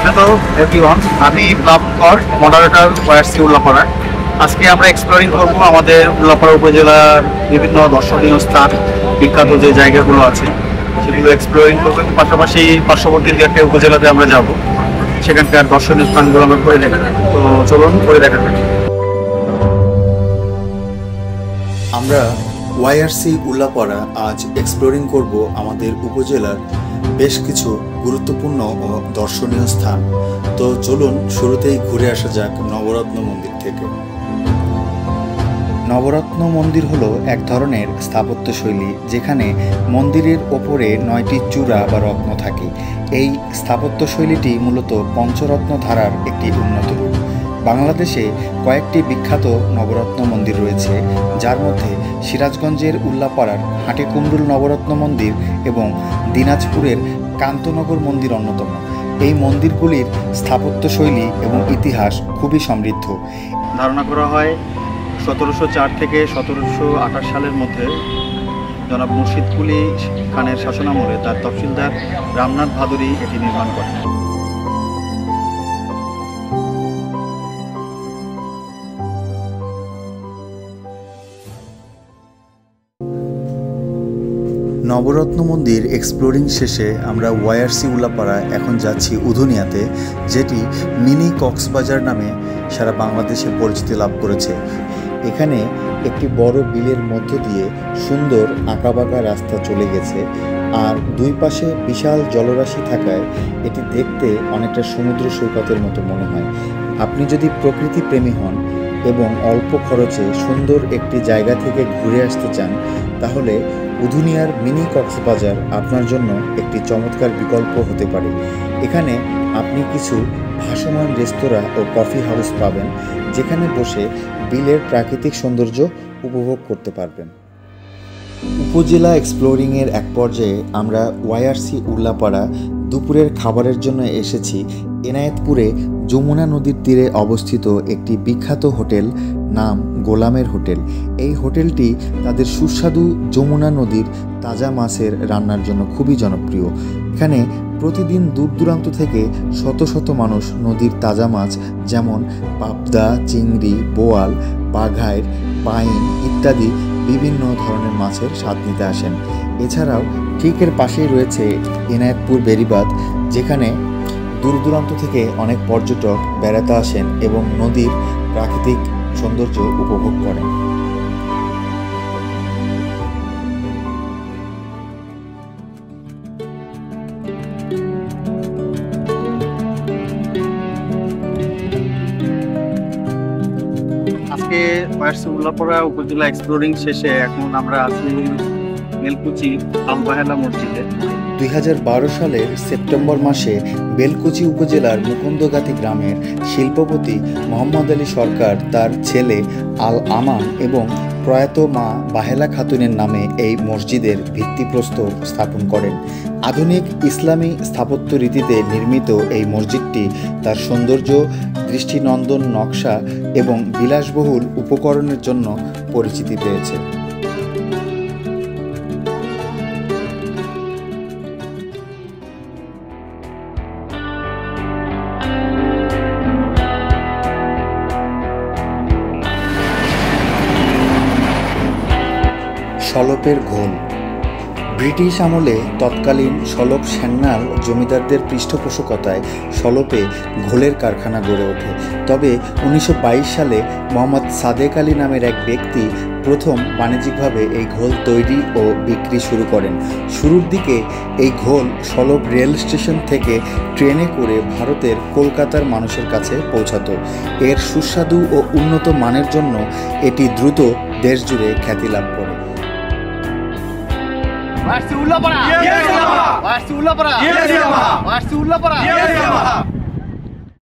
Hello everyone, আমি ব্লগকর moderator YRC Ullapara. আজকে আমরা এক্সপ্লোরিং করব আমাদের উল্লাপাড়া উপজেলার বিভিন্ন দর্শনীয় স্থান, বিখ্যাত যে জায়গাগুলো আছে সেগুলো এক্সপ্লোরিং করবো। পাশাপাশি পার্শ্ববর্তী যে একটা উপজেলাতে আমরা যাব, সেখানকার দর্শনীয় স্থানগুলো আমরা করে দেখাবো। তো চলুন করে দেখাবো। আমরা ওয়াইআরসি উল্লাপাড়া আজ এক্সপ্লোরিং করব আমাদের উপজেলার বেশ কিছু গুরুত্বপূর্ণ ও দর্শনীয় স্থান। তো চলুন শুরুতেই ঘুরে আসা যাক নবরত্ন মন্দির থেকে। নবরত্ন মন্দির হলো এক ধরনের স্থাপত্যশৈলী যেখানে মন্দিরের ওপরে 9টি চূড়া বা রত্ন থাকে। এই স্থাপত্যশৈলীটি মূলত পঞ্চরত্ন ধারার একটি উন্নত রূপ। বাংলাদেশে কয়েকটি বিখ্যাত নবরত্ন মন্দির রয়েছে, যার মধ্যে সিরাজগঞ্জের উল্লাপাড়ার হাটিকুমরুল নবরত্ন মন্দির এবং দিনাজপুরের কান্তনগর মন্দির অন্যতম। এই মন্দিরগুলির স্থাপত্যশৈলী এবং ইতিহাস খুবই সমৃদ্ধ। ধারণা করা হয় 1704 থেকে 1728 সালের মধ্যে জনাব মুর্শিদ কুলি খানের শাসনামলে তার তহসিলদার রামনাথ ভাদুরী এটি নির্মাণ করেন। নবরত্ন মন্দির এক্সপ্লোরিং শেষে আমরা ওয়াইআরসি উল্লাপাড়া এখন যাচ্ছি উধুনিয়াতে, যেটি মিনি কক্সবাজার নামে সারা বাংলাদেশে পরিচিতি লাভ করেছে। এখানে একটি বড় বিলের মধ্য দিয়ে সুন্দর আঁকাবাঁকা রাস্তা চলে গেছে, আর দুই পাশে বিশাল জলরাশি থাকায় এটি দেখতে অনেকটা সমুদ্র সৈকতের মতো মনে হয়। আপনি যদি প্রকৃতি প্রেমী হন এবং অল্প খরচে সুন্দর একটি জায়গা থেকে ঘুরে আসতে চান, তাহলে উধুনিয়ার মিনি কক্সবাজার আপনার জন্য একটি চমৎকার বিকল্প হতে পারে। এখানে আপনি কিছু ভাসমান রেস্তোরাঁ ও কফি হাউস পাবেন, যেখানে বসে বিলের প্রাকৃতিক সৌন্দর্য উপভোগ করতে পারবেন। উপজেলা এক্সপ্লোরিংয়ের এক পর্যায়ে আমরা ওয়াইআরসি উল্লাপাড়া দুপুরের খাবারের জন্য এসেছি এনায়েতপুরে যমুনা নদীর তীরে অবস্থিত একটি বিখ্যাত হোটেল, নাম গোলামের হোটেল। এই হোটেলটি তাদের সুস্বাদু যমুনা নদীর তাজা মাছের রান্নার জন্য খুবই জনপ্রিয়। এখানে প্রতিদিন দূর দূরান্ত থেকে শত শত মানুষ নদীর তাজা মাছ যেমন পাবদা, চিংড়ি, বোয়াল, বাঘাইর, বাইন ইত্যাদি বিভিন্ন ধরনের মাছের স্বাদ নিতে আসেন। এছাড়াও ঠিক এর পাশেই রয়েছে এনায়েতপুর বেড়িবাঁধ, যেখানে দূর দূরান্ত থেকে অনেক পর্যটক বেড়াতে আসেন এবং নদীর প্রাকৃতিক সৌন্দর্য উপভোগ করেন। আজকে ওয়াইআরসি উল্লাপাড়া উপজেলা এক্সপ্লোরিং শেষে এখন আমরা আছি বেলকুচি আলবাহেলা মসজিদে। 2012 সালের সেপ্টেম্বর মাসে বেলকুচি উপজেলার মুকুন্দগাতি গ্রামের শিল্পপতি মোহাম্মদ আলী সরকার তার ছেলে আল আমান এবং প্রয়াত মা বাহেলা খাতুনের নামে এই মসজিদের ভিত্তিপ্রস্তর স্থাপন করেন। আধুনিক ইসলামী স্থাপত্য রীতিতে নির্মিত এই মসজিদটি তার সৌন্দর্য, দৃষ্টিনন্দন নকশা এবং বিলাসবহুল উপকরণের জন্য পরিচিতি পেয়েছে। সলপের ঘোল। ব্রিটিশ আমলে তৎকালীন সলপ সেন্নাল জমিদারদের পৃষ্ঠপোষকতায় সলপে ঘোলের কারখানা গড়ে ওঠে। তবে 1922 সালে মোহাম্মদ সাদেক আলী নামের এক ব্যক্তি প্রথম বাণিজ্যিকভাবে এই ঘোল তৈরি ও বিক্রি শুরু করেন। শুরুর দিকে এই ঘোল সলপ রেল স্টেশন থেকে ট্রেনে করে ভারতের কলকাতার মানুষের কাছে পৌঁছাতো। এর সুস্বাদু ও উন্নত মানের জন্য এটি দ্রুত দেশজুড়ে খ্যাতি লাভ করে। ওয়াইআরসি উল্লাপাড়া।